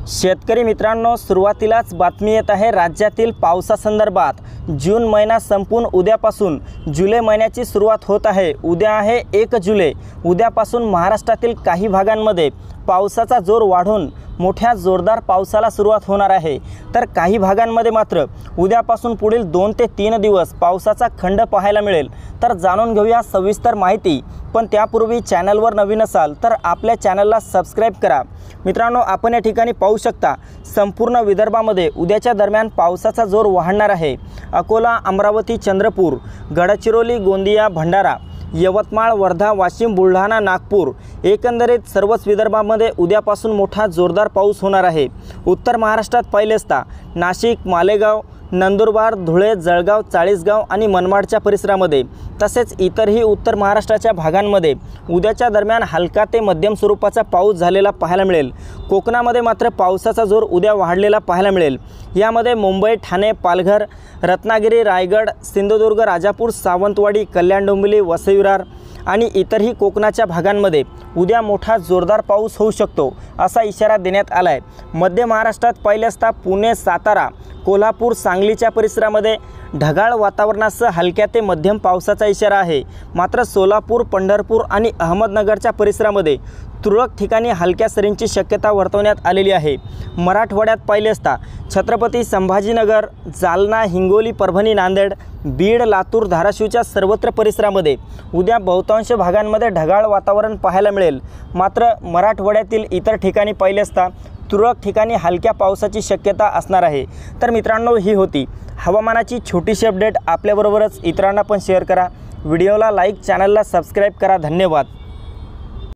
शेतकरी मित्रांनो, सुरुवातीलाच बातमी येत आहे राज्यातील पावसासंदर्भात। जून महिना संपून उद्यापासून जुलै महिन्याची सुरुवात होत आहे। उद्या आहे 1 जुलै। उद्यापासून महाराष्ट्रातील काही भागांमध्ये पावसाचा जोर वाढून मोठ्या जोरदार पावसाला सुरुवात होणार आहे, तर काही भागांमध्ये मात्र उद्यापासून पुढील 2 ते 3 दिवस पावसाचा खंड पाहायला मिळेल। तर जाणून घेऊया सविस्तर माहिती, पण त्यापूर्वी चॅनलवर नवीन असाल तर आपल्या चॅनलला सबस्क्राइब करा। मित्रांनो, आपण या ठिकाणी पाहू शकता संपूर्ण विदर्भामध्ये उद्याच्या दरम्यान पावसाचा जोर वाढणार आहे। अकोला, अमरावती, चंद्रपूर, गडचिरोली, गोंदिया, भंडारा, यवतमाळ, वर्धा, वाशिम, बुलढाणा, नागपूर एकंदरीत सर्वच विदर्भामध्ये उद्यापासून मोठा जोरदार पाऊस होणार आहे। उत्तर महाराष्ट्रात पहिलेस्ता नाशिक, मालेगाव, नंदुरबार, धुळे, जळगाव, चाळीसगाव आणि मनमाडच्या परिसरामध्ये तसेच इतरही उत्तर महाराष्ट्राच्या भागांमध्ये उद्याच्या दरम्यान हलका ते मध्यम स्वरूपाचा पाऊस झालेला पाहायला मिळेल। कोकणामध्ये मात्र पावसाचा जोर उद्या वाढलेला पाहायला मिळेल। यामध्ये मुंबई, ठाणे, पालघर, रत्नागिरी, रायगड, सिंधुदुर्ग, राजापूर, सावंतवाडी, कल्याण, डोंबिवली, वसई विरार आणि इतरही कोकणाच्या भागांमध्ये उद्या मोठा जोरदार पाऊस होऊ शकतो असा इशारा देण्यात आला आहे। मध्य महाराष्ट्रात पहिल्यांदा पुणे, सातारा, कोल्हापूर, सांगलीच्या परिसरामध्ये ढगाळ वातावरणासह हलक्या ते मध्यम पावसाचा इशारा आहे। मात्र सोलापूर, पंढरपूर आणि अहमदनगरच्या परिसरामध्ये तुरळक ठिकाणी हलक्या सरींची शक्यता वर्तवण्यात आलेली आहे। मराठवाड्यात पहिल्यांदा छत्रपती संभाजीनगर, जालना, हिंगोली, परभणी, नांदेड, बीड, लातूर, धाराशिवच्या सर्वत्र परिसरामध्ये उद्या बहुतांश भागांमध्ये ढगाळ वातावरण पाहायला मिळेल। मात्र मराठवाड्यातील इतर ठिकाणी पहिल्यांदा तुरळक ठिकाणी हलक्या पावसाची शक्यता असणार आहे। तर मित्रांनो, ही होती हवामानाची छोटीशी अपडेट। आपल्याबरोबरच इतरांना पण शेअर करा। व्हिडिओला लाईक, चॅनलला सबस्क्राइब करा। धन्यवाद।